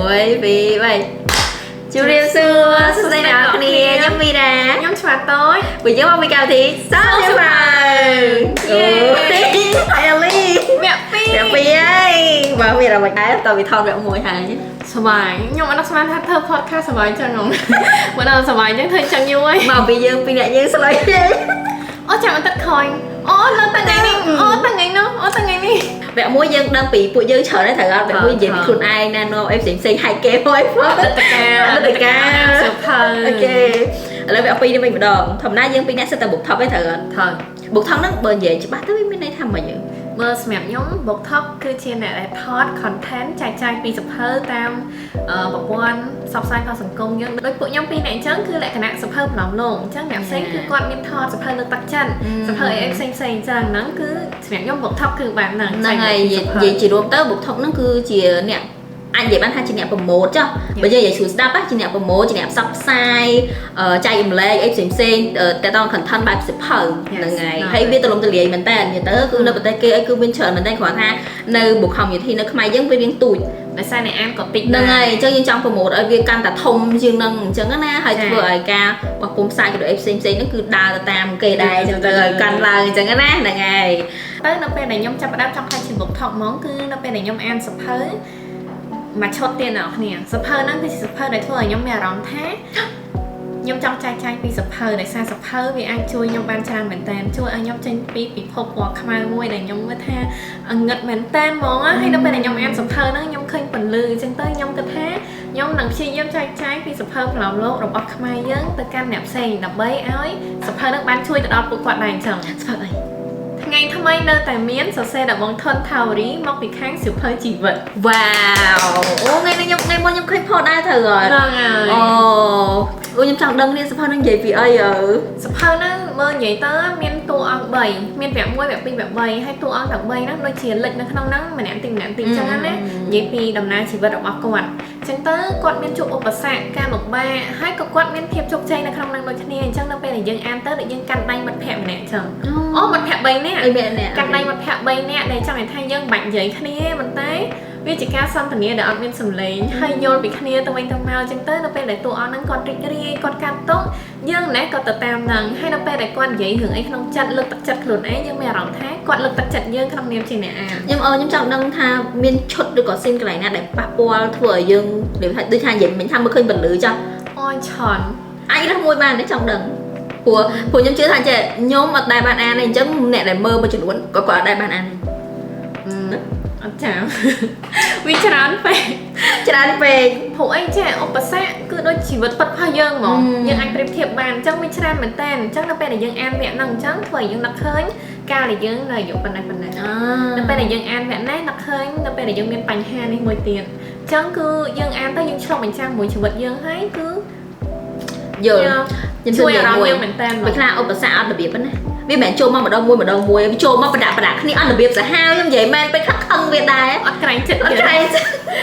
មួយពី3ជម្រាបសួរសួស្តីអ្នកនរគ្នាខ្ញុំវីរ៉ាខ្ញុំឆ្វាតតូចពីយើងមកពីកម្មវិធីសោសៀវ៉ាអូហើយលីវគ្គ2ហើយបើមានអ្វីដែរតើវាថតវគ្គ1ហើយសប្បាយខ្ញុំអត់ស្មានថាធ្វើ podcast សប្បាយចឹងហ្មងបើដល់សប្បាយចឹងធ្វើចឹងយូរហើយមកពីយើងពីអ្នកយើងស្លេកអូចាំអត់ទឹកខយអូនៅតែថ្ងៃនេះអូតែថ្ងៃនោះអូតែថ្ងៃនេះវគ្គ1យើងដឹងពីពួកយើងច្រើនហើយត្រូវអត់វគ្គ1និយាយពីខ្លួនឯងណានាំអីផ្សេងៗហែកគេមួយអតីតកាលសភៅអូខេឥឡូវវគ្គ2នេះវិញម្ដងធម្មតាយើងពីរអ្នកសិតតែ book top ឯងត្រូវអត់ត្រូវ book top ហ្នឹងបើនិយាយច្បាស់ទៅវាមានន័យថាម៉េចយើងមើលសម្រាប់ខ្ញុំ book top គឺជាអ្នកដែលថត content ចែកចាយពីសភៅតាមប្រព័ន្ធផ្សព្វផ្សាយក្នុងសង្គមយើងដូចពួកខ្ញុំពីរអ្នកអញ្ចឹងគឺលក្ខណៈសភៅប្រឡំលោកអញ្ចឹងអ្នកផ្សេងគឺគាត់មានថតសភៅលើកទឹកចិត្តសភៅអីផ្សេងៗអញ្ចឹងហ្នឹងគឺសម្រាប់ខ្ញុំ book top គឺបែបហ្នឹងហ្នឹងហើយនិយាយជារួមទៅ book top ហ្នឹងគឺជាអ្នកអាចនិយាយបានថាជាអ្នកប្រម៉ូទចុះបើយើងនិយាយស្រួលស្ដាប់ជាអ្នកប្រម៉ូទជាអ្នកផ្សព្វផ្សាយចែករំលែកអីផ្សេងៗតែត content បែបសិភៅហ្នឹងហើយវាទូលំទូលាយមែនតើនិយាយទៅគឺនៅប្រទេសគេអីគឺមានច្រើនមែនតើគ្រាន់ថានៅ book community នៅខ្មែរយើងវារៀងទូចដោយសារអ្នកអានក៏តិចហ្នឹងហើយអញ្ចឹងយើងចង់ប្រម៉ូទឲ្យវាកាន់តែធំជាងហ្នឹងអញ្ចឹងណាហើយធ្វើឲ្យការបោះពុម្ពផ្សាយក៏ដូចអីផ្សេងៗហ្នឹងគឺដើរទៅតាមគេដែរអញ្ចឹងទៅឲ្យកាន់ឡើងអញ្ចឹងណាហ្នឹងហើយទៅនៅពេលដែលខ្ញុំចាប់ផ្ដើមចង់ខ្លាចជា book top ហ្មងគឺនៅពេលដែលខ្ញុំអានសភៅមកឈុតទៀតអ្នកគ្នាសភៅហ្នឹងគឺជាសភៅដែលធ្វើឲ្យខ្ញុំមានអារម្មណ៍ថាខ្ញុំចង់ចែកចាយពីសភៅដោយសារសភៅវាអាចជួយខ្ញុំបានច្រើនមែនតើជួយឲ្យខ្ញុំចេញពីពិភពពណ៌ខ្មៅមួយដែលខ្ញុំមើលថាងឹតមែនតើហ្មងហើយនៅពេលដែលខ្ញុំអានសភៅហ្នឹងខ្ញុំឃើញពន្លឺអញ្ចឹងទៅខ្ញុំគិតថាខ្ញុំនឹងព្យាយាមចែកចាយពីសភៅប្រឡំលោករបស់ខ្មែរយើងទៅកាន់អ្នកផ្សេងដើម្បីឲ្យសភៅហ្នឹងបានជួយទៅដល់ពួកគាត់ដែរអញ្ចឹងសភៅអីថ្ងៃថ្មីនៅតែមានសរសេរដល់បងថនថាវរីមកពីខាងសៀវភៅជីវិតវ៉ាវអូថ្ងៃនេះខ្ញុំមុនខ្ញុំឃើញផតដែរត្រូវអត់ហ្នឹងហើយអូខ្ញុំចង់ដឹងនេះសភៅនឹងនិយាយពីអីសភៅហ្នឹងមើលនិយាយទៅមានតួអង្គ3មានវគ្គ1វគ្គ2វគ្គ3ហើយតួអង្គទាំង3ហ្នឹងដូចជាលេចនៅក្នុងហ្នឹងម្នាក់ទីម្នាក់ទីអញ្ចឹងណានិយាយពីដំណើរជីវិតរបស់គាត់អញ្ចឹងទៅគាត់មានជួបឧបសគ្គការលំបាកហើយក៏គាត់មានភាពជោគជ័យនៅក្នុងហ្នឹងដូចគ្នាអញ្ចឹងនៅពេលដែលយើងអានទៅដូចយើងកាន់ដៃមិត្តភក្តិម្នាក់អញ្ចឹងអូមិត្តភក្តិ3នាក់កាន់ដៃមិត្តភក្តិ3នាក់ដែលចង់ឲ្យថាយើងបាច់និយាយគ្នាប៉ុន្តែវាជាការសន្ទនាដែលអត់មានសំឡេងហើយយល់ពីគ្នាទៅវិញទៅមកអញ្ចឹងទៅនៅពេលដែលតួអង្គហ្នឹងគាត់រីករាយគាត់កាត់ទុកយើងណែក៏ទៅតាមហ្នឹងហើយនៅពេលដែលគាត់និយាយរឿងអីក្នុងចិត្តលើកទឹកចិត្តខ្លួនឯងយើងមានអារម្មណ៍ថាគាត់លើកទឹកចិត្តយើងក្នុងនាមជាអ្នកអានខ្ញុំចង់ដឹងថាមានឈុតឬក៏ស៊ីនកន្លែងណាដែលប៉ះពាល់ធ្វើឲ្យយើងដូចថានិយាយមិញថាមើលឃើញបន្លឺចាស់អូយឆនអាចរើសមួយបានទេចង់ដឹងព្រោះខ្ញុំជឿថាខ្ញុំអត់ដែលបានអានទេអញ្ចឹងអ្នកដែលមើលមួយចំនួនក៏គាត់អត់ដែលបានអានអត់ចាំវាច្រើនពេកព្រោះអីចាឧបសគ្គគឺដូចជីវិតពិតរបស់យើងហ្មងយើងអាចប្រៀបធៀបបានអញ្ចឹងវាច្រើនមែនតើអញ្ចឹងនៅពេលដែលយើងអានវគ្គហ្នឹងអញ្ចឹងធ្វើឲ្យយើងនឹកឃើញកាលដែលយើងនៅអាយុប៉ុណ្ណេះនៅពេលដែលយើងអានវគ្គនេះនឹកឃើញនៅពេលដែលយើងមានបញ្ហានេះមួយទៀតអញ្ចឹងគឺយើងអានទៅយើងឆ្លុះបញ្ចាំងមួយជីវិតយើងហើយគឺយល់ខ្ញុំជួយអារម្មណ៍យើងមែនតើវាខ្លះឧបសគ្គអត់របៀបណាវាមិនចូលមកម្ដងមួយវាចូលមកប្រដាក់គ្នាអត់របៀបសាហាវខ្ញុំនិយាយមែនពេកខឹងវាដែរអត់ក្រែងចិត្ត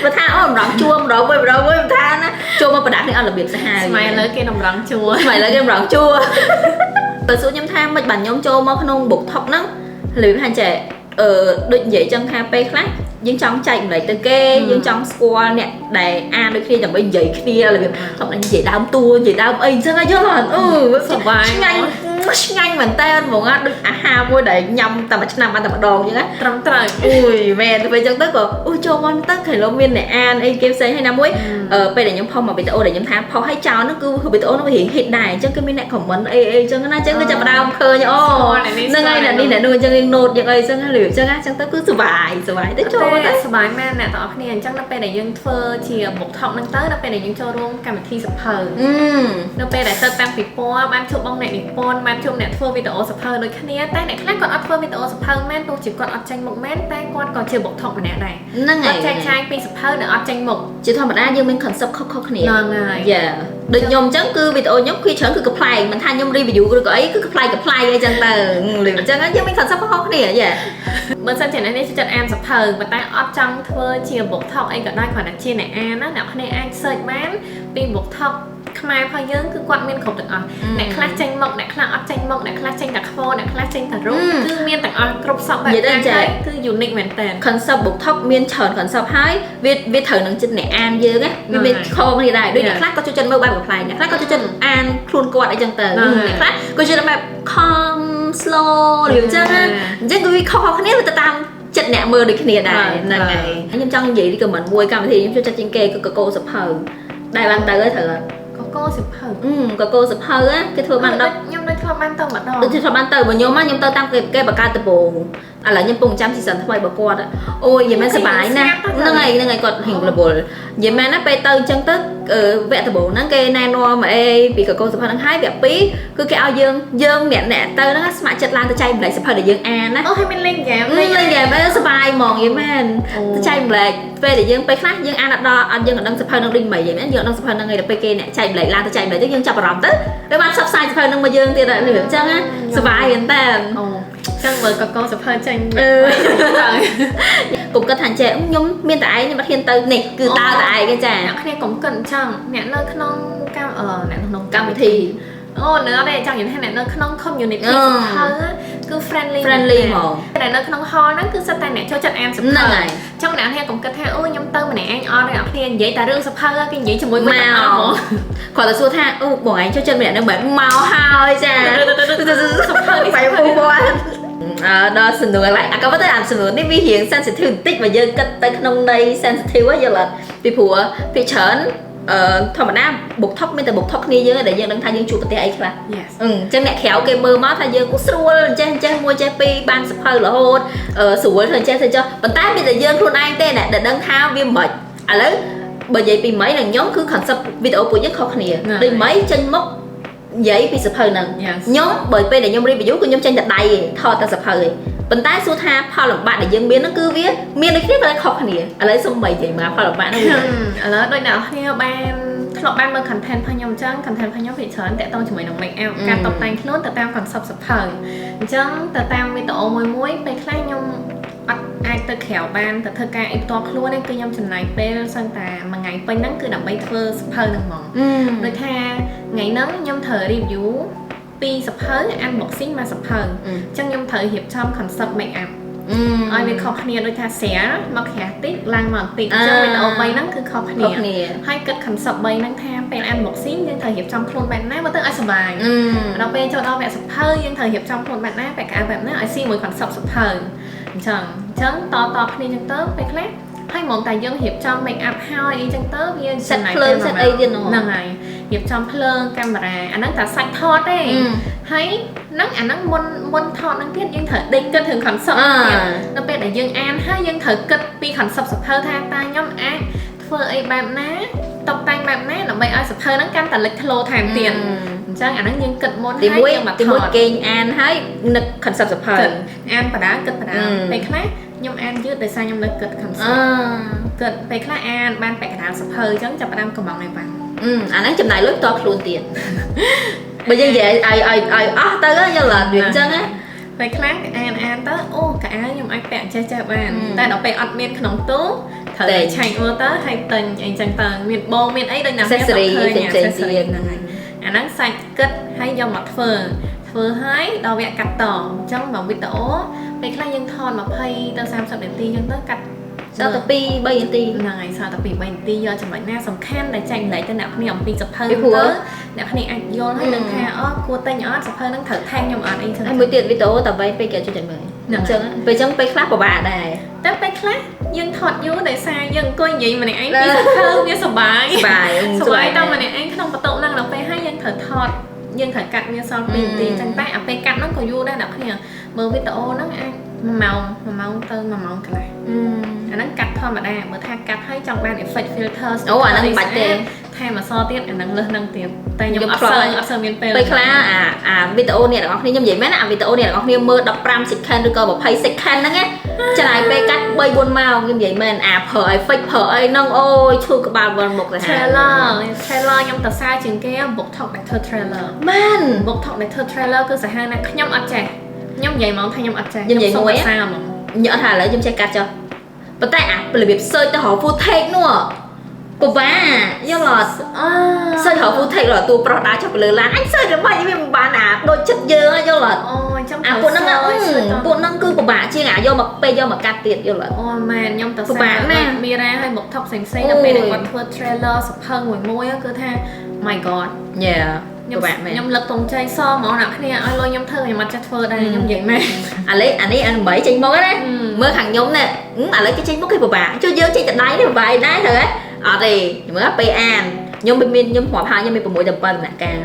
បើថាអូម្ដងជួម្ដងមួយថាណាចូលមកប្រដាក់គ្នាអត់របៀបសាហាវស្មៃលើគេតម្រង់ជួបើសួរខ្ញុំថាមិនបានខ្ញុំចូលមកក្នុង book top ហ្នឹងរបៀបថាចេះដូចនិយាយចឹងថាពេលខ្លះយើងចង់ចែកម្លែកទៅគេយើងចង់ស្គាល់អ្នកដែលអានដូចគ្នាដើម្បីនិយាយគ្នារបៀបខ្ញុំនិយាយដើមតួនិយាយដើមអីអញ្ចឹងយល់អត់សុបាយឆ្ងាញ់មែនតើហ្មងដូចអាហារមួយដែលញ៉ាំតែមួយឆ្នាំបានតែម្ដងអញ្ចឹងណាត្រឹមត្រូវអូយមែនទៅពេលអញ្ចឹងទៅក៏ចូលមកទៅឃើញលោកមានអ្នកអានអីគេផ្សេងហើយណាមួយពេលដែលខ្ញុំផុសមកវីដេអូដែលខ្ញុំថាផុសឲ្យចោលហ្នឹងគឺវីដេអូហ្នឹងវារៀង hit ដែរអញ្ចឹងគឺមានអ្នក comment អីអញ្ចឹងណាអញ្ចឹងគឺចាប់ផ្ដើមឃើញហ្នឹងហើយអ្នកនេះអ្នកនោះអញ្ចឹងរៀង note យ៉ាងអីអញ្ចឹងហើយអញ្ចឹងទៅគឺសុបាយទៅចូលទៅសុបាយមែនអ្នកទាំងអស់គ្នាអញ្ចឹងនៅពេលដែលយើងធ្វើជា book top ហ្នឹងទៅនៅពេលដែលយើងចូលរួមកម្មវិធីសភៅនៅពេលដែលទៅតាមពិព័រណ៍បានជួបបងអ្នកនិពន្ធបានជួបអ្នកធ្វើវីដេអូសភៅដូចគ្នាតែអ្នកខ្លះគាត់អត់ធ្វើវីដេអូសភៅមែនទោះជាគាត់អត់ចេញមុខមែនតែគាត់ក៏ជា book top ម្នាក់ដែរហ្នឹងហើយចែកចាយពីសភៅដែលអត់ចេញមុខជាធម្មតាយើងមាន concept ខុសៗគ្នាហ្នឹងហើយដូចខ្ញុំអញ្ចឹងគឺវីដេអូខ្ញុំគឺច្រើនគឺកំ pl មិនថាខ្ញុំ review ឬក៏អីគឺកំ pl អីចឹងទៅអញ្ចឹងយើងមាន concept ខុសៗគ្នាបើសិនជាអ្នកនេះចិត្តអានសភៅប៉ុន្តែអត់ចង់ធ្វើជា book top អីក៏ដោយគ្រាន់តែជាអ្នកអានណាអ្នកគ្នាអាច search បានពី book top ខ្ ខ្មែរផងយើងគឺគាត់មានគ្រប់ទាំងអស់អ្នកខ្លះចេញមកអ្នកខ្លះអត់ចេញមកអ្នកខ្លះចេញតែខ្វអ្នកខ្លះចេញតែរូបគឺមានទាំងអស់គ្រប់សពបែបហ្នឹងគឺ unique មែនតើ concept បុកថុកមានច្រើន concept ហើយវាត្រូវនឹងចិត្តអ្នកអានយើងណាវាមានខុសគ្នាដែរដូចអ្នកខ្លះក៏ចូលចិត្តមើលបែបកំប្លែងអ្នកខ្លះក៏ចូលចិត្តអានខ្លួនគាត់អីចឹងទៅអ្នកខ្លះក៏ចូលចិត្តបែប calm slow ឬអញ្ចឹងណាអញ្ចឹងគឺវាខុសគ្នាទៅតាមចិត្តអ្នកមើលដូចគ្នាដែរហ្នឹងហើយខ្ញុំចង់និយាយពី comment មួយកម្មវិធីខ្ញុំចូលចិត្តជាងគេគឺកកោសភៅដែលបានទៅហើយត្រូវអត់ កកសិភៅ កកោសភៅគេធ្វើបានដល់ ខ្ញុំនៅធ្លាប់បានទៅម្ដង ដូចធ្លាប់បានទៅបើខ្ញុំទៅតាមគេបង្កើតដំបូងឥឡូវខ្ញុំពងចាំស៊ីសិនថ្មីរបស់គាត់អូយយីមែនសប្បាយណាស់ហ្នឹងហើយគាត់ហិងរវល់យីមែនណាពេលទៅអញ្ចឹងទៅវគ្គដំបូងហ្នឹងគេណែនាំអីពីកកោសភៅហ្នឹងហើយវគ្គ2គឺគេឲ្យយើងអ្នកទៅហ្នឹងស្ម័គ្រចិត្តឡើងទៅចែកម្លែកសភៅដែលយើងអានណា អូហើយមានលេងហ្គេម លេងហ្គេមសប្បាយហ្មងយីមែនទៅចែកម្លែកពេលដែលយើងពេលខ្លះយើងអានអត់ដល់អត់យើងអត់ដឹងសភៅហ្នឹងដូចមិនយីមែនយើងអត់ដឹងសភៅហ្នឹងឯងដល់ពេលគេអ្នកចែកម្លែកឡើងទៅចែកម្លែកទៅយើងចាប់អារម្មណ៍ទៅពេលបានផ្សព្វផ្សាយសភៅហ្នឹងមកយើងទៀតអញ្ចឹងណាសប្បាយមែនតើ អូចឹងមើលកកសិភៅចេញ កុំគិតថាចេះខ្ញុំមានតែឯងខ្ញុំអត់ហ៊ានទៅនេះគឺតើតែឯងទេចា អ្នកគ្នាកុំគិតអញ្ចឹងអ្នកនៅក្នុងកម្មវិធី កម្មវិធី អូនៅអត់ទេចង់និយាយថាអ្នកនៅក្នុង community សភៅគឺ friendly ហ្មង តែនៅក្នុង hall ហ្នឹងគឺសិតតែអ្នកចូលចិត្តអានសភៅ ហ្នឹងហើយ ចង់អ្នកគ្នាកុំគិតថាអូខ្ញុំទៅម្នាក់ឯងអត់ទេអ្នកគ្នានិយាយតែរឿងសភៅគេនិយាយជាមួយមួយទាំងអស់ហ្មង គាត់ទៅសួរថាអូបងឯងចូលចិត្តម្នាក់នឹងបែបមកហើយចា សភៅនេះ បែបពូបងដល់សំណួរឡើយក៏ប៉ុន្តែអាសំណួរនេះវារៀង sensitive បន្តិចបើយើងគិតទៅក្នុងន័យ sensitive យល់អត់ពីព្រោះពីច្រើនធម្មតាបុកថុកមានតែបុកថុកគ្នាយើងដែលយើងដឹងថាយើងជួបប្រទេសអីខ្លះ Yes អញ្ចឹងអ្នកក្រៅគេមើលមកថាយើងគូស្រួលចេះមួយចេះពីរបានសភៅរហូតស្រួលធ្វើចេះចុះប៉ុន្តែមានតែយើងខ្លួនឯងទេដែលដឹងថាវាមិនឥឡូវបើនិយាយពីម៉ៃនិងខ្ញុំគឺ concept វីដេអូពួកយើងខុសគ្នាដូចម៉ៃចេញមកនិយាយពីសភៅហ្នឹងខ្ញុំបើពេលដែលខ្ញុំ review គឺខ្ញុំចេញតែដៃឯងថតតែសភៅឯងប៉ុន្តែសួរថាផលលំបាកដែលយើងមានហ្នឹងគឺវាមានដូចគ្នាក៏ខុសគ្នាឥឡូវសុំបីនិយាយមកផលលំបាកហ្នឹង ឥឡូវដូចអ្នកគ្នាបានធ្លាប់បានមើល content របស់ខ្ញុំអញ្ចឹង content របស់ខ្ញុំភាគច្រើនតាក់ទងជាមួយនឹង make up ការតុបតែងខ្លួនទៅតាម concept សភៅអញ្ចឹងទៅតាមវីដេអូមួយពេលខ្លះខ្ញុំអត់អាចទៅក្រៅបានទៅធ្វើការអីផ្ទាល់ខ្លួនទេគឺខ្ញុំចំណាយពេលសឹងតែមួយថ្ងៃពេញហ្នឹងគឺដើម្បីធ្វើសភៅហ្នឹងហ្មងដូចថាថ្ងៃហ្នឹងខ្ញុំត្រូវ review ពីសភៅ unboxing មកសភៅអញ្ចឹងខ្ញុំត្រូវរៀបចំ concept make up ឲ្យវាខុសគ្នាដូចថាស្រាមកក្រាស់តិចឡើងមកបន្តិចអញ្ចឹងវីដេអូ3ហ្នឹងគឺខុសគ្នាហើយគិត concept 3ហ្នឹងថាពេល unboxing យើងត្រូវរៀបចំខ្លួនបែបណាមកទៅឲ្យសុបាយដល់ពេលចូលដល់វគ្គសភៅយើងត្រូវរៀបចំខ្លួនបែបណាបែបកៅបែបណាឲ្យស៊ីមួយ concept សភៅអញ្ចឹងតគ្នាអញ្ចឹងទៅពេលខ្លះហើយហ្មងតែយើងរៀបចំ make up ហើយអីចឹងទៅវា set ភ្លើង set អីទៀតហ្នឹងហើយរៀបចំភ្លើងកាមេរ៉ាអាហ្នឹងតែសាច់ថតទេហើយហ្នឹងអាហ្នឹងមុនថតហ្នឹងទៀតយើងត្រូវដេកគិតถึง concept ទៀតនៅពេលដែលយើងអានហើយយើងត្រូវគិតពី concept សភៅថាតើខ្ញុំអាចធ្វើអីបែបណាតុបតែងបែបណាដើម្បីឲ្យសភៅហ្នឹងកាន់តែលេចធ្លោថែមទៀតអញ្ចឹងអាហ្នឹងយើងគិតមុនហើយយើងមកថតគេងអានហើយនឹក concept សភៅអានបដាគិតបដាពេលខ្លះខ្ញុំអានយឺតដោយសារខ្ញុំនៅគិត concept គិតពេលខ្លះអានបានពាក់កណ្ដាលសភៅអញ្ចឹងចាប់ផ្ដើមកំងឲ្យបានអាហ្នឹងចំណាយលុយតខ្លួនទៀតបើយើងនិយាយឲ្យអស់ទៅយល់អត់វាអញ្ចឹងណាពេលខ្លះអានទៅអូកៅអៅខ្ញុំអាចពាក់ចេះបានតែដល់ពេលអត់មានក្នុងទូត្រូវតែឆែកមើលទៅហើយទិញអីចឹងទៅមានបងមានអីដូចណា accessory ផ្សេងទៀតហ្នឹងហើយអាហ្នឹងសាច់គិតហើយយកមកធ្វើហើយដល់វគ្គកាត់តអញ្ចឹងមកវីដេអូពេលខ្លះយើងថត20ទៅ30នាទីអញ្ចឹងទៅកាត់សល់តែ2 3នាទីហ្នឹងហើយសល់តែ2 3នាទីយកចំណុចណាសំខាន់ដែលចែកម្លែកទៅអ្នកគ្នាអំពីសភៅទៅអ្នកគ្នាអាចយល់ហើយនឹងថាអូគួរទិញអត់សភៅហ្នឹងត្រូវថែមខ្ញុំអត់អីចឹងហើយមួយទៀតវីដេអូតែបីពេកគេជួយចិត្តមើលអញ្ចឹងពេលខ្លះពិបាកដែរតែពេលខ្លះយើងថតយូរដោយសារយើងអង្គុយនិយាយម្នាក់ឯងពីសភៅវាសុបាយតែម្នាក់ឯងក្នុងបន្ទប់ហ្នឹងដល់ពេលហើយយើងត្រូវថតយើងត្រូវកាត់វាសល់2នាទីចឹងតែអាពេលកាត់ហ្នឹងក៏យូរដែរអ្នកគ្នាមើលវីដេអូហ្នឹងអាច1ម៉ោងទៅ1ម៉ោងកន្លះអាហ្នឹងកាត់ធម្មតាបើថាកាត់ហើយចង់បាន effect filter អូអាហ្នឹងបាច់ទេថែមអសទៀតអាហ្នឹងលើសហ្នឹងទៀតតែខ្ញុំអត់សូវមានពេលខ្លះអាវីដេអូនេះអ្នកនរគ្នាខ្ញុំនិយាយមែនអាវីដេអូនេះអ្នកនរគ្នាមើល15 second ឬក៏20 second ហ្នឹងណាចំណាយពេលកាត់3 4ម៉ោងខ្ញុំនិយាយមែនប្រើ effect ប្រើអីហ្នឹងអូយឈឺក្បាលវិលមុខទៅ trailer ខ្ញុំទៅសារជាងគេ book talk better trailer មែន book talk better trailer គឺសាហាវណាស់ខ្ញុំអត់ចេះខ្ញុំនិយាយហ្មងថាខ្ញុំអត់ចេះខ្ញុំនិយាយមួយសារហ្មងញ៉ាំថាឥឡូវខ្ញុំចេះកាត់ចុះប៉ុន្តែអារបៀប search ទៅរក full take នោះព bà bà do là sao họ phụ thị là tôi pro đá cho lừa là anh sao được bao nhiêu bà nà đôi chất dơ do là bọn nó cứ bà chia ngả do mà bây giờ mà cắt tiền do là man nhom tao xa mi ra hay một thọc xanh xanh là để còn thưa trailer sập hơn mùi môi á cứ tha my god nhom lực tùng chay so mỏ nào kia ai lôi nhom thơ mặt chặt phơ đây nhom vậy mẹ anh mấy tranh mối đấy mơ hàng nhom nè lấy cái tranh mối cái bà cho dơ tranh chặt đáy đấy vài đáy rồi đấy thì mới bây an nhom bên miền nhom họp hai nhom bên mùi đầm bần nè cả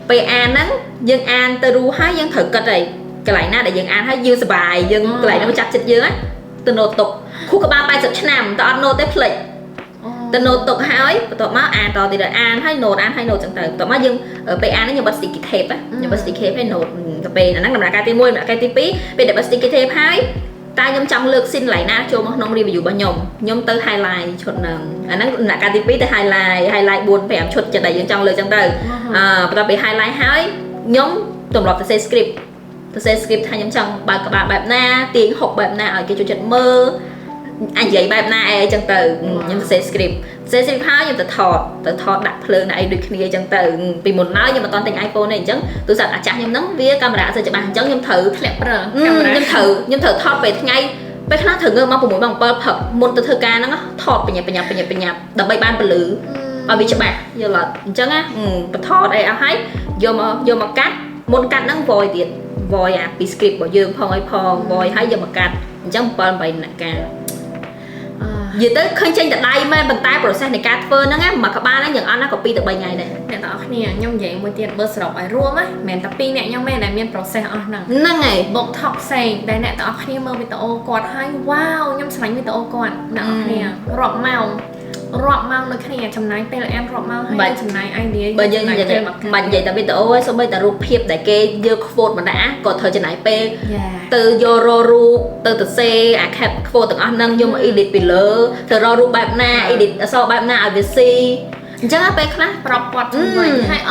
bây an á dân an từ ru hai dân thực cái này cái lại na để dân an hai dương bài dân cái lại nó chặt chặt dơ á từ nô tục khu các ba bay sập nằm tao ăn nô tép plate từ nô tục hai tao má an tao thì là an hay nô chẳng tới tao má dân ở bây an nó như bác sĩ kẹp á như bác sĩ kẹp hay nô cà phê là nó làm ra cái tim môi là cái tim pí bây giờ bác sĩ kẹp hai ta nhom trong lược xin lại na cho nó review bao nhom tới highlight chốt nó là cái tim pí tới highlight buồn vẻ chốt chật đầy dân trong lược chẳng tới tao bị highlight hai nhóm tổng loạt từ script thay nhóm trong bài các bạn bài na tiếng học bài na ở cái chỗ chật mơ anh dạy bài na ai chẳng từ nhóm từ script hai nhóm từ thọt đặt phơi này được kia chẳng từ vì một nói nhưng mà toàn tình iPhone này chẳng tôi sợ chả nhóm nóng vía camera sẽ chụp bàn chẳng nhóm thử nhóm thử thọt về ngay bây giờ thử ngơ mong của mỗi bằng bơ phật môn từ thơ ca nó thọtไปnhập đập bay ban bự lử ở bị chụp bàn giờ là chẳng á thọt đây áo hay vô mà cắt môn cắt nó vòi tiền vòi bị script bỏ dương phong ai phong vòi hay giờ mà cắt chẳng bơm vậy nè ca vì tới khơi trên tại đây mà bàn tay process này cắt phơi nó mà các bạn nó nhận ăn nó copy từ 3 ngày này nè tao nè nhông vậy một tiền bơ sọc ai rùa á mẹ tập pi nè nhông mẹ này miên process nè ngày bột thọc xay đây nè tao nè mơ video quạt hay wow nhông sánh video quạt nè rọt màu nó cái này chấm này tên là em rọt màu hay chấm này ai đi bây giờ mình vậy tại video ấy xong bây giờ rụp hiệp đại kê dơ phốt mà đã còn thời chấm này p từ yoru từ c kẹp phốt từng ăn nâng nhưng mà edit bị lỡ từ yoru bài na edit sau bài na avc chắc là pe khác rọt quạt vậy hay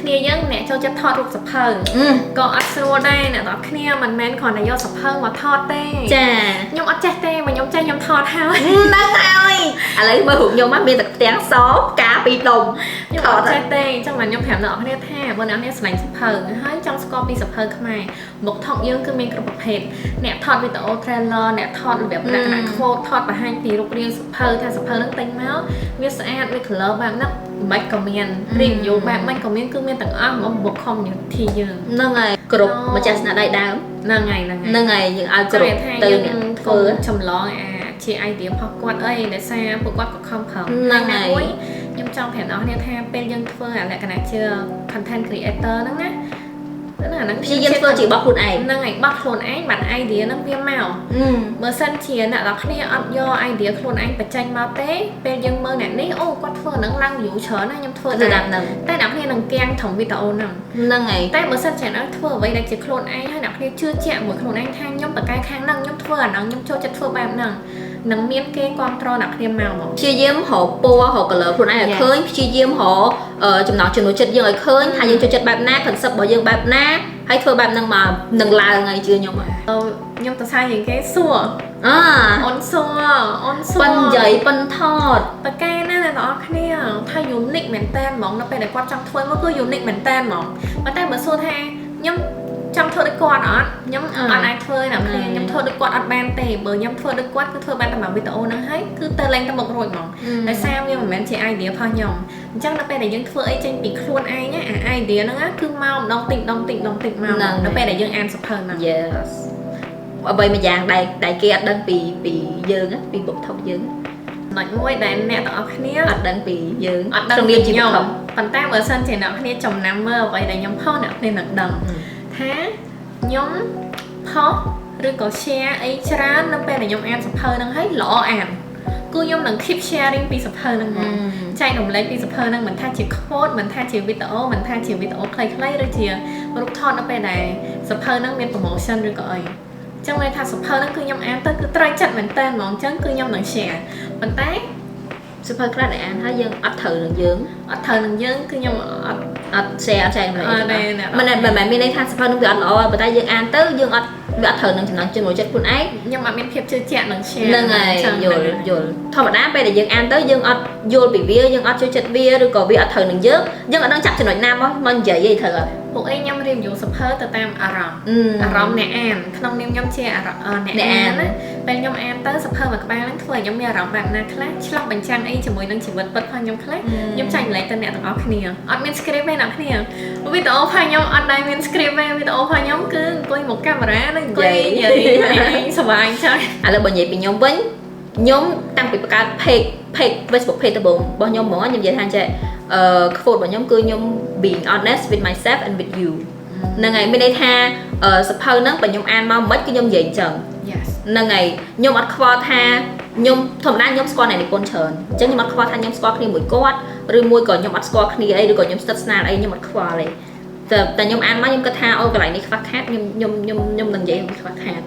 kiaยังเนี่ยเขาจะทอดรูปสะเพิงก็อัดสโลได้เนี่ยตอนkiaมันแม่นก่อนนายยอดสะเพิงมาทอดเต้จ้ายมอัดแจ๊เต้มันยมใจยมทอดเท้านั่งเลยอะไรมาหุ่นยมมันมีแต่แตงซอฟกาปีดมยมอัดแจ๊เต้จังมันยมแถมเนาะเขาเรียกแท้บนนั้นเนี่ยสไลด์สะเพิงให้จังสกอร์ปีสะเพิงขึ้นมาบกทอดยังคือมีกระปุกเผ็ดเนี่ยทอดวิดีโอเทรลเลอร์เนี่ยทอดแบบหนักๆโคตรทอดไปให้ปีลูกเรียนสะเพิงแทนสะเพิงนั่งเต็งเมาส์มีสะอาดมีเคลอร์บางนักไม่คอมเมนต์รีวิวแบบไม่คอมเมนต์คือมีต่างๆมันบกคอมอยู่ทียืนนั่งไงกรุบมาจากสนามได้ดาวนั่งไงยังเอากรุบตื่นเนี่ยเฟิร์ชมล้อชีไอเดียพอกวาดเดซ่าพอกวาดก็คอมเพิ่มนั่งไงยังจองแผนเอาเนี่ยแทนเป็นยังเฟิร์อะไรกันนะเชื่อคอนเทนต์ครีเอเตอร์นั่งนะพี่ยังเฟิร์chỉ bóc luôn ảnhนั่งไงบล็อกluôn ảnh bảnไอเดียนั่งเวียมเมาเมื่อสั้นเชียร์น่ะเราเนี่ยอัดย่อไอเดียluôn ảnhไปtranhมาเต้เป็นยังเมื่อเนี่ยนี่โอ้กวาดเฟิร์นั่งลังอยู่เฉยนะยังเฟิร์แต่ดับเนี่ยนั่งแกงถงวิดีโอนั่งไงแต่เมื่อสั้นเชียร์นั่งเฟิร์ไว้ได้จะluôn ảnhให้ดับเนี่ยเชื่อแจ่มเหมือนluôn ảnhทางย่อมปากกายข้างนั่งย่อมเฟิร์นั่งย่อมโชว์จัดเฟิร์แบบนั่งเมียนเก้ความตรอดับเนี่ยเมาบอกchia diêm họ po họ cờ lờ luôn ảnh là khơi chia diêm họ chừng nào chừng nào chật dương ở khơi hay dương cho chật bạp na thần sập bỏ dương bạp na hay thưa bạp năng mà nâng la ngày chưa nhung à nhung ta sai những cái xua on xua bân giấy bân thọt ta cáiนั่นแหละเนี่ยถ้ายูนิคเหมือนแตนมองเราไปไหนกวาดจังถ้วยมันก็ยูนิคเหมือนแตนมองมาแตนเหมือนโซ่แทงย่ำจังthôi được quạt nhắm anh ai thôi nào khi nhắm thôi được quạt ăn ban tề bờ nhắm thôi được quạt cứ thôi ban tầm bảo video nó hết cứ tơ lên tầm một rồi mỏng tại sao nhưng mà mình chỉ ai đĩa pha nhỏng chắc nóไปđể dân thôi ấy trên bị khuôn ai nhá ai đĩa nó cứ mau đong tịnh mau nóไปđể dân ăn sập hơn nè yes ở bên mà giang đại kia đang bị dơ á bị bột thọc dơ nói môi đại nè tao khné ở đang bị dơ ở đang bị nhom phần tay ở sân thì nó khné chồng nằm mơ vậy để nhom phao nè nên nặng đằng thá nhóm phó rồi có share ấy chán nó bên này nhóm em sập hơi đang hết lọ ảm cứ nhóm đang keep sharing pi sập hơi đang chạy đồng lấy pi sập hơi đang mình tha chỉ code mình tha chỉ video play rồi chỉ lúc thon nó bên này sập hơi đang bên promotion rồi gọi trong này tha sập hơi đang cứ nhóm em tới cứ try chặt mình tên món chấn cứ nhóm đang share mình tay sập hơi cái này anh thấy dân ắt thử đừng dướng cứ nhóm xe này mình mình mình đây than sập hơi nó bị ắt lọ bà ta dân ăn tới dân ắt វាអត់ត្រូវនឹងចំណងជាមួយចិត្តខ្លួនឯង ខ្ញុំអត់មានភាពជឿជាក់នឹង share ហ្នឹងហើយយល់ធម្មតាពេលដែលយើងអានទៅយើងអត់យល់ពីវាយើងអត់ចូលចិត្តវាឬក៏វាអត់ត្រូវនឹងយើងអត់ដឹងចាប់ចំណុចណាមកនិយាយអីត្រូវអត់ ពួកឯងខ្ញុំ review សភើទៅតាមអារម្មណ៍អ្នកអានក្នុងនាមខ្ញុំជាអ្នកអានណាពេលខ្ញុំអានទៅសភើមួយក្បាលហ្នឹងធ្វើឲ្យខ្ញុំមានអារម្មណ៍បែបណាខ្លះឆ្លងបញ្ចាំងអីជាមួយនឹងជីវិតពិតរបស់ខ្ញុំខ្លះខ្ញុំចែកម្លែកទៅអ្នកទាំងអស់គ្នាអត់មាន script ទេអ្នកគ្នាវីដេអូរបស់ខ្ញុំអត់ដែរមាន script ទេវីដេអូរបស់ខ្ញុំគឺអង្គុយមកកាមេរ៉ានិងអង្គុយនិយាយសប្បាយចឹងឥឡូវបើនិយាយពីខ្ញុំវិញខ្ញុំតាំងពីបង្កើត page Facebook page ដំបូងរបស់ខ្ញុំហ្មងខ្ញុំនិយាយថាចេះquote របស់ខ្ញុំគឺខ្ញុំ being honest with myself and with you ហ្នឹងហើយមានន័យថាសភៅហ្នឹងបើខ្ញុំអានមកមិនគឺខ្ញុំនិយាយអញ្ចឹងហ្នឹងហើយខ្ញុំអត់ខ្វល់ថាខ្ញុំធម្មតាខ្ញុំស្គាល់អ្នកនិពន្ធច្រើនអញ្ចឹងខ្ញុំអត់ខ្វល់ថាខ្ញុំស្គាល់គ្នាមួយគាត់ឬមួយក៏ខ្ញុំអត់ស្គាល់គ្នាអីឬក៏ខ្ញុំស្និទ្ធស្នាលអីខ្ញុំអត់ខ្វល់ទេតែខ្ញុំអានមកខ្ញុំគិតថាអូកន្លែងនេះខ្វះខាតខ្ញុំនឹងនិយាយពីខ្វះខាត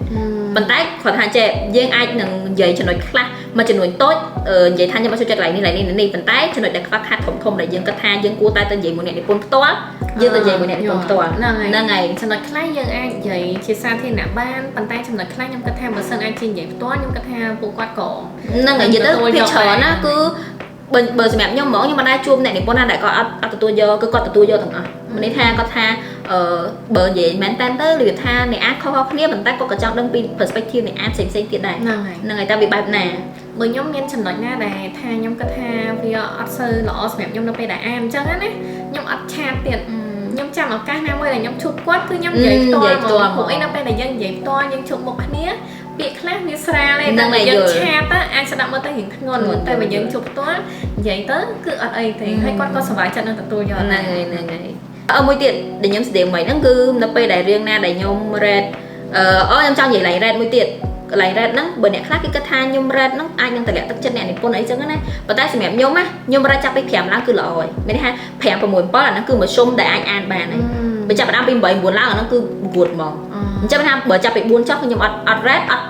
ប៉ុន្តែគាត់ថាចេះយើងអាចនឹងនិយាយចំណុចខ្លះមួយចំនួនតូចនិយាយថាខ្ញុំអត់ចូលចិត្តកន្លែងនេះប៉ុន្តែចំណុចដែលខ្វះខាតធំដែលយើងគិតថាយើងគួរតែទៅនិយាយមួយអ្នកនិពន្ធផ្ទាល់យើងទៅនិយាយមួយអ្នកនិពន្ធផ្ទាល់ហ្នឹងហើយចំណុចខ្លះយើងអាចនិយាយជាសាធារណៈបានប៉ុន្តែចំណុចខ្លះខ្ញុំគិតថាបើសិនអាចជានិយាយផ្ទាល់ខ្ញុំគិតថាពួកគាត់ក៏ហ្នឹងហើយនិយាយទៅពីច្រើនណាគឺបើសម្រាប់ខ្ញុំហ្មងខ្ញុំមិនដែរជួបអ្នកនិពន្ធណាដែលគាត់អត់ទទួលយកគឺគាត់ទទួលយកទាំងអស់មានន័យថាគាត់ថាបើនិយាយមែនតើទៅរបៀបថាអ្នកអាចខុសៗគ្នាប៉ុន្តែគាត់ក៏ចង់ដឹងពី perspective អ្នកអាចផ្សេងទៀតដែរហ្នឹងហើយតែវាបែបណាបើខ្ញុំមានចំណុចណាដែលថាខ្ញុំគិតថាវាអត់សូវល្អសម្រាប់ខ្ញុំនៅពេលដែលអានអញ្ចឹងណាខ្ញុំអត់ឆាតទៀតខ្ញុំចាំឱកាសណាមួយដែលខ្ញុំជួបគាត់គឺខ្ញុំនិយាយផ្ទាល់ពួកអីនៅពេលដែលយើងនិយាយផ្ទាល់យើងជួបមុខគ្នាពាក្យខ្លះវាស្រាលទេតែយើងឆាតទៅអាចស្ដាប់មើលទៅរៀងធ្ងន់តែបើយើងជួបផ្ទាល់និយាយទៅគឺអត់អីទេហើយគាត់ក៏សប្បាយចិត្តនឹងទទួលយកហ្នឹងហើយមួយទៀតដែលខ្ញុំស្ដីមិញហ្នឹងគឺនៅពេលដែលរឿងណាដែលខ្ញុំ read ខ្ញុំចង់និយាយ read មួយទៀតកន្លែង read ហ្នឹងបើអ្នកខ្លះគេគិតថាខ្ញុំ read ហ្នឹងអាចនឹងតម្លាក់ទឹកចិត្តអ្នកនិពន្ធអីចឹងណាប៉ុន្តែសម្រាប់ខ្ញុំណាខ្ញុំ read ចាប់ពី5ឡើងគឺល្អហើយមានន័យថា5 6 7អាហ្នឹងគឺមធ្យមដែលអាចអានបានហើយបើចាប់ផ្ដើមពី8 9ឡើងអាហ្នឹងគឺ good ហ្មងអញ្ចឹងថាបើចាប់ពី4ចុះខ្ញុំអត់ read អត់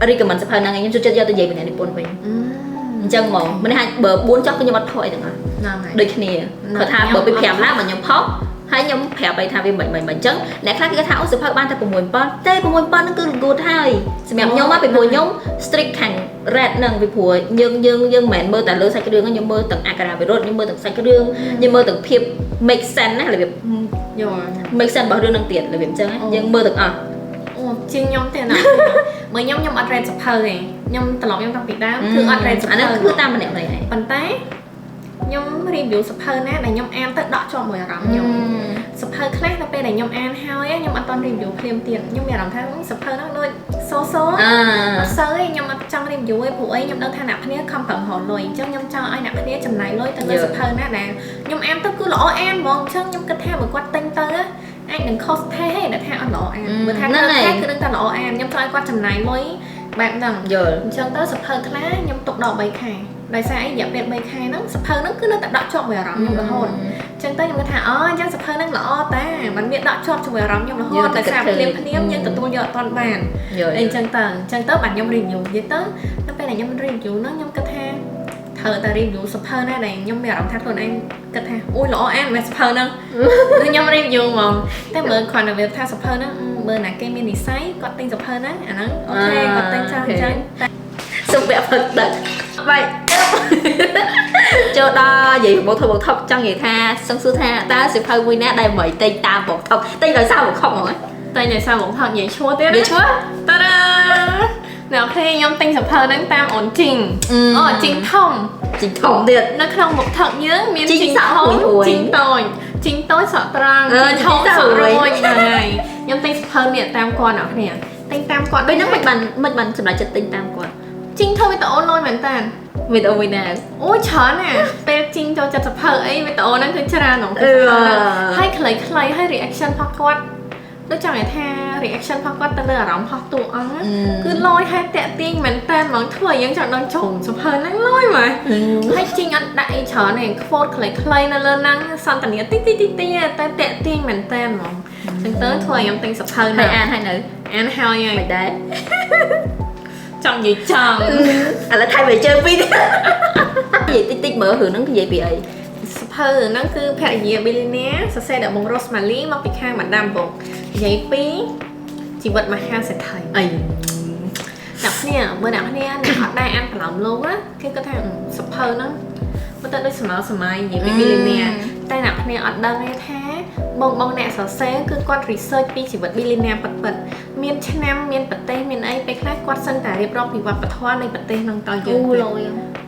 recommend សភៅហ្នឹងខ្ញុំចូលចិត្តយកទៅនិយាយពីអ្នកនិពន្ធវិញអញ្ចឹងហ្មងមានន័យថាបើ4ចុះគឺខ្ញុំអត់ផុសអីទាំងអស់ដូចគ្នាគាត់ថាបើពី5ឡើងបើខ្ញុំផុសហើយខ្ញុំប្រាប់ឲ្យថាវាមិនអញ្ចឹងអ្នកខ្លះគេថាអូសភៅបានតែ6 7ទេ6 7ហ្នឹងគឺ good ហើយសម្រាប់ខ្ញុំមកពីព្រោះខ្ញុំ strict ខាង read ហ្នឹងពីព្រោះយើងមិនមែនមើលតែលើសាច់រឿងខ្ញុំមើលទាំងអក្ខរាវិរុទ្ធខ្ញុំមើលទាំងសាច់រឿងខ្ញុំមើលទាំងភាព make sense ណារបៀប make sense របស់រឿងហ្នឹងទៀតរបៀបអញ្ចឹងយើងមើលទាំងអស់អូជាងខ្ញុំទេណាបើខ្ញុំអត់ read សភៅទេខ្ញុំត្រឡប់ខ្ញុំតាំងពីដើមគឺអត់ read សភៅអាហ្នឹងគឺតាមម្នាក់ៗហើយប៉ុន្តែខ្ញុំ review សភៅណាដែលខ្ញុំអានទៅដកជាប់មួយអារម្មណ៍ខ្ញុំសភៅខ្លះនៅពេលដែលខ្ញុំអានហើយខ្ញុំអត់តន់ review ភ្លាមទៀតខ្ញុំមានអារម្មណ៍ថាសភៅហ្នឹងដូចសូអត់សូវទេខ្ញុំអត់ចង់ review ទេព្រោះខ្ញុំដឹងថាអ្នកគ្នាខំប្រឹងរកលុយអញ្ចឹងខ្ញុំចង់ឲ្យអ្នកគ្នាចំណាយលុយទៅលើសភៅណាដែលខ្ញុំអានទៅគឺល្អអានហ្មងអញ្ចឹងខ្ញុំគិតថាបើគាត់ទិញទៅអាចនឹង cost ថេរតែថាអត់ល្អអានបើថាគាត់ថេរគឺដឹងថាល្អអានខ្ញុំចង់ឲ្យគាត់ចំណាយលុយបែបហ្នឹងយល់អញ្ចឹងទៅសភៅខ្លះខ្ញុំទុកដល់3ខែដោយសារអីរយៈពេល3ខែហ្នឹងសភៅហ្នឹងគឺនៅតែដកជាប់មួយអារម្មណ៍ខ្ញុំរហូតអញ្ចឹងទៅខ្ញុំគិតថាអញ្ចឹងសភៅហ្នឹងល្អតែมันមានដកជាប់ជាមួយអារម្មណ៍ខ្ញុំរហូតដោយសារភ្លាមយើងទទួលយកអត់ទាន់បានអញ្ចឹងទៅបាទខ្ញុំ review និយាយទៅនៅពេលដែលខ្ញុំ review ហ្នឹងខ្ញុំគិតថាត្រូវតែ review សភៅណាដែលខ្ញុំមានអារម្មណ៍ថាខ្លួនឯងគិតថាអូយល្អអានមែនសភៅហ្នឹងខ្ញុំ review ហ្មងតែមើលគ្រាន់តែវាថាសភៅហ្នឹងបើណាគេមាននិស្ស័យគាត់ទិញសភៅហ្នឹងអាហ្នឹងអូខេគាត់ទិញច្រើនអញ្ចឹងសុំវគ្គផឹកទឹកបាយចូលដល់និយាយបោកថុកចង់និយាយថាសង្សួរថាតើសិភៅមួយណាដែលមិនទិញតាមបោកថុកទិញដោយសារបោកថុកហ្មងទិញដោយសារបោកថុកនិយាយឈ្មោះទៀតនិយាយឈ្មោះតារាអ្នកឃើញខ្ញុំទិញសិភៅហ្នឹងតាមអូនជីងជីងធំទៀតនៅក្នុងមុខថឹកយើងមានជីងធំជីងតូចសក់ត្រង់ជីងធំសក់រួយហ្នឹងហើយខ្ញុំទិញសិភៅនេះតាមគាត់អ្នកគ្នាទិញតាមគាត់ដូចហ្នឹងមិនបានសម្រាប់ចិត្តទិញតាមគាត់ជីងធំវីដេអូលុយមែនតើវីដេអូមួយណាអូច្រើនណាស់ពេលជីងចូលចិត្តសិភៅអីវីដេអូហ្នឹងគឺច្រើនហ្មងហើយខ្លីហើយ reaction របស់គាត់ដូចចង់និយាយថា reaction របស់គាត់ទៅលើអារម្មណ៍របស់តួអង្គគឺលយហើយតាក់ទាញមែនតើហ្មងធ្វើឲ្យយើងចង់ដឹងចូលសភៅហ្នឹងលយមកហើយជីងអត់ដាក់អីច្រើនទេ quote ខ្លីនៅលើហ្នឹងសន្ទនាតិចតែតាក់ទាញមែនតើហ្មងអញ្ចឹងទៅធ្វើឲ្យខ្ញុំទិញសភៅហ្នឹងអានហើយនៅអានហើយមិនដែរចង់និយាយចង់ឥឡូវថៃវាជើពីនិយាយតិចមើលរឿងហ្នឹងនិយាយពីអីសភៅហ្នឹងគឺភរិយា billionaire សរសេរដល់បង Rosemary មកពីខាង Madame Bok និយាយពី chỉ vật mà ha sẽ thấy អី đặc nè bữa nào nè họ đang ăn phải làm luôn á cái thằng sập hơi nó mới tới đây sầm mai gì bị nè tai nặng nè ở đâu nghe thá bông nè sờ xé cứ quan research đi chỉ vật billionaire bật miền nam miền bật tây miền ấyไปคล้าย quạt sân tả điệp rong thì vật bật hoa này bật tây nông tỏi dương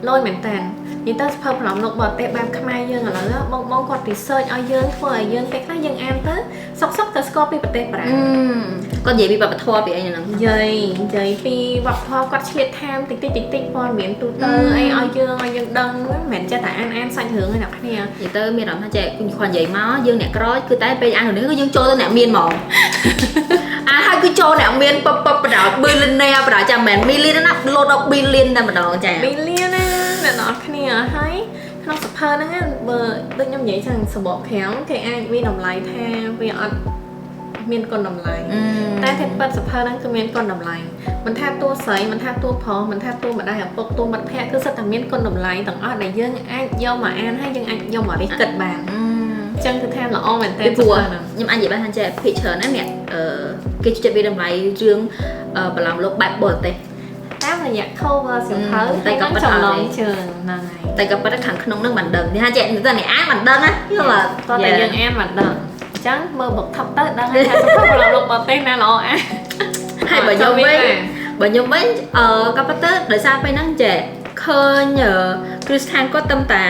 lôi mền tàn như ta phơi làm lục bọt tệ bám khmai dương ở đó bông quạt research ở dương phơi dương cái khác dương ăn tới sóc tới score bị bật tây bả គាត់និយាយពីបបធម៌ពីអីហ្នឹង យាយពីវប្បធម៌គាត់ឆ្លៀតថែមតិចព័ត៌មានទូទៅអីឲ្យយើងដឹងមិនមែនចេះតែអានសាច់រឿងឯអ្នកគ្នា និយាយទៅមានអារម្មណ៍ថាចេះគាត់និយាយមកយើងអ្នកក្រោយគឺតែពេលអានរឿងនេះគឺយើងចូលទៅអ្នកមានហ្មង អាហើយគឺចូលអ្នកមានបបដៅ billionaire បដៅចាំមែន million ណា load of billion តែម្ដងចា million ណាអ្នកគ្នាហើយក្នុងសភើហ្នឹងបើដូចខ្ញុំនិយាយចឹងសបកខាំគេអាចវាតម្លៃថាវាអត់មានកុនតម្លៃតែតែប៉ិតសភើហ្នឹងគឺមានកុនតម្លៃមិនថាតួស្រីមិនថាតួប្រុសមិនថាតួម្ដាយឪពុកតួមិត្តភក្តិគឺសិតតែមានកុនតម្លៃទាំងអស់ដែលយើងអាចយកមកអានហើយយើងអាចយកមករិះគិតបានចឹងគឺថាល្អមែនតើព្រោះខ្ញុំអាចនិយាយបានថាចេះ picture ណាអ្នកគេចិត្តវាតម្លៃរឿងបន្លំលោកបែបបរទេសតាមរយៈ cover សៀវភៅតែក៏ប៉ុតឡងជើងហ្នឹងហើយតែក៏ប៉ុតខាងក្នុងហ្នឹងមិនដឹងនេះថាចេះតែអ្នកអានមិនដឹងណាយល់តើតែយើងអានមិនដឹងចឹងមើលបុកថប់ទៅដឹងថាសភៅបន្លំលោកបរទេសណាល្អអាហើយបើខ្ញុំវិញក៏ប៉ុតទៅដោយសារពេលហ្នឹងចេះឃើញគ្រីស្ថានគាត់ទៅតែ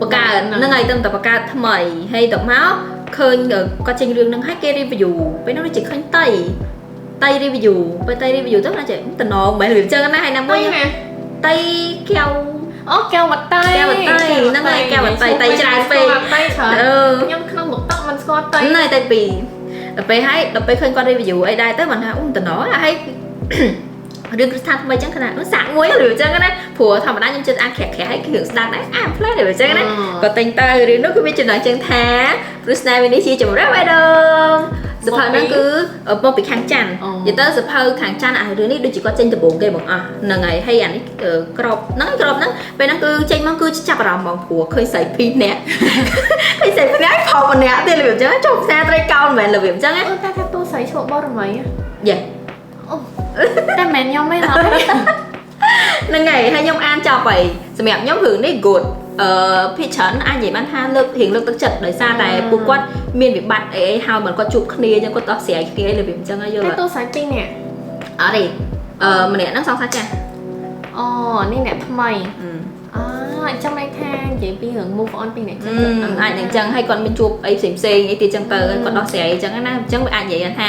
បង្កើតហ្នឹងហើយទៅតែបង្កើតថ្មីហើយទៅមកឃើញគាត់ចេញរឿងហ្នឹងឲ្យគេ review ពេលហ្នឹងដូចជាឃើញតៃ review ពេលតៃ review ទៅណាចេះតំណងមែនរបៀបចឹងណាហើយណាមួយតៃកែវអូកែវវត្តៃហ្នឹងហើយកែវវត្តៃតៃច្រើនពេកខ្ញុំក្នុងបុកតក់មិនស្គាល់តៃហ្នឹងហើយតៃពីរដល់ពេលឃើញគាត់ review អីដែរទៅមិនថាតំណងហើយរឿងគ្រីស្ថានថ្មីចឹងខណៈសាក់មួយឬចឹងណាព្រោះធម្មតាខ្ញុំចិត្តអានក្រាក់ហើយគឺរឿងស្ដាប់ដែរអាផ្លែឬចឹងណាក៏តែងទៅរឿងនោះគឺវាចំណងចឹងថាព្រោះស្នេហ៍នេះជាចម្រាប់ឯដងសភៅហ្នឹងគឺមកពីខាងច័ន្ទនិយាយទៅសភៅខាងច័ន្ទអារឿងនេះដូចជាគាត់ចេញដំបូងគេបងអស់ហ្នឹងហើយហើយអានេះក្របហ្នឹងពេលហ្នឹងគឺចេញមកគឺចាប់អារម្មណ៍ហ្មងព្រោះឃើញស្រី2នាក់ឃើញស្រី2នាក់ខំម្នាក់ទៀតរបៀបចឹងចុះផ្សារត្រីកោណមែនរបៀបចឹងណាតែថាតួស្រីឈប់បរមីយ៉ាតែមិនខ្ញុំទេឡើយហ្នឹងហើយខ្ញុំអានចប់ហើយសម្រាប់ខ្ញុំរឿងនេះ good picture អាចនិយាយបានថាលើកទឹកចិត្តដោយសារតែពួកគាត់មានវិបត្តិអីហើយមិនគាត់ជួបគ្នាអញ្ចឹងគាត់ដោះស្រាយគ្នារបៀបអញ្ចឹងហើយយល់តែតួស្រី2នាក់អត់ទេម្នាក់ហ្នឹងសងសាច់ចាអូនេះអ្នកថ្មីអញ្ចឹងន័យថានិយាយពីរឿង move on ពីអ្នកចិត្តអាចអញ្ចឹងហើយគាត់មានជួបអីផ្សេងអីទៀតអញ្ចឹងទៅគាត់ដោះស្រាយអញ្ចឹងណាអញ្ចឹងវាអាចនិយាយថា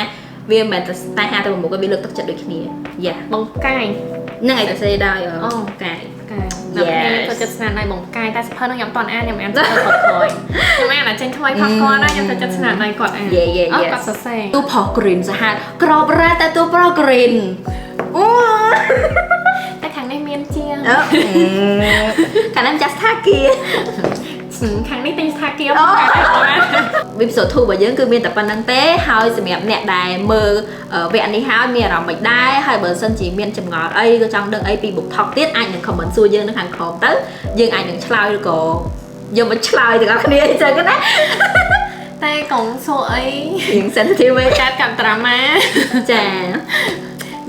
វាមិនមែនតែហាទៅមុខវាលើកទឹកចិត្តដូចគ្នាយ៉ាបងកាយហ្នឹងហើយតែសេដែរកាយខ្ញុំចូលចិត្តស្នាដៃបងកាយតែសភៅហ្នឹងខ្ញុំអត់ទាន់អានខ្ញុំអានទៅគាត់ក្រោយខ្ញុំអានតែចេញថ្មីផុសគាត់ណាខ្ញុំចូលចិត្តស្នាដៃគាត់អានគាត់សរសេរទូផុស green សាហាវក្របរ៉ាតែទូប្រុស green អូតែខាងនេះមានជាងខាងនេះចាស់ថាគា ខាងនេះទិញស្ថាគាវវីពិសូត2របស់យើងគឺមានតែប៉ុណ្្នឹងទេហើយសម្រាប់អ្នកដែលមើលវគ្គនេះហើយមានអារម្មណ៍មិនដែរហើយបើសិនជាមានចម្ងល់អីក៏ចង់ដឹងអីពី book talk ទៀតអាចនឹង comment សួរយើងនៅខាងក្រោមទៅយើងអាចនឹងឆ្លើយឬក៏យកមកឆ្លើយទាំងអស់គ្នាអញ្ចឹងណាតែកុំសួរអីយើង sensitive កាត់កាត់ drama ចា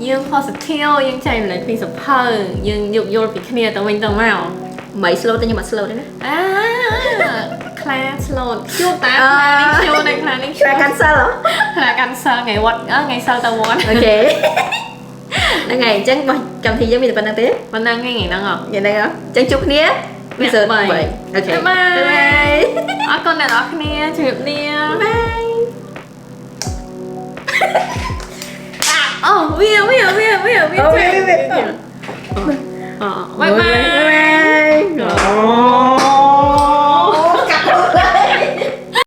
យើង positive យើងចែកម្លែកពីសភៅយើងយកយល់ពីគ្នាទៅវិញទៅមកមិន slow ទេខ្ញុំអត់ slow ទេណាខ្លា slow ជួបតានេះជួបនៅខ្លានេះខ្លា cancel ខ្លា cancel ថ្ងៃវត្តថ្ងៃសិលទៅវត្តអូខេហ្នឹងហើយអញ្ចឹងកម្មវិធីយើងមានតែប៉ុណ្្នឹងទេប៉ុណ្្នឹងហ្នឹងហ៎អញ្ចឹងជួបគ្នាពីសើ3អូខេបាយអរគុណអ្នកនរគ្នាជម្រាបលាបាយអូវាបាយបាយ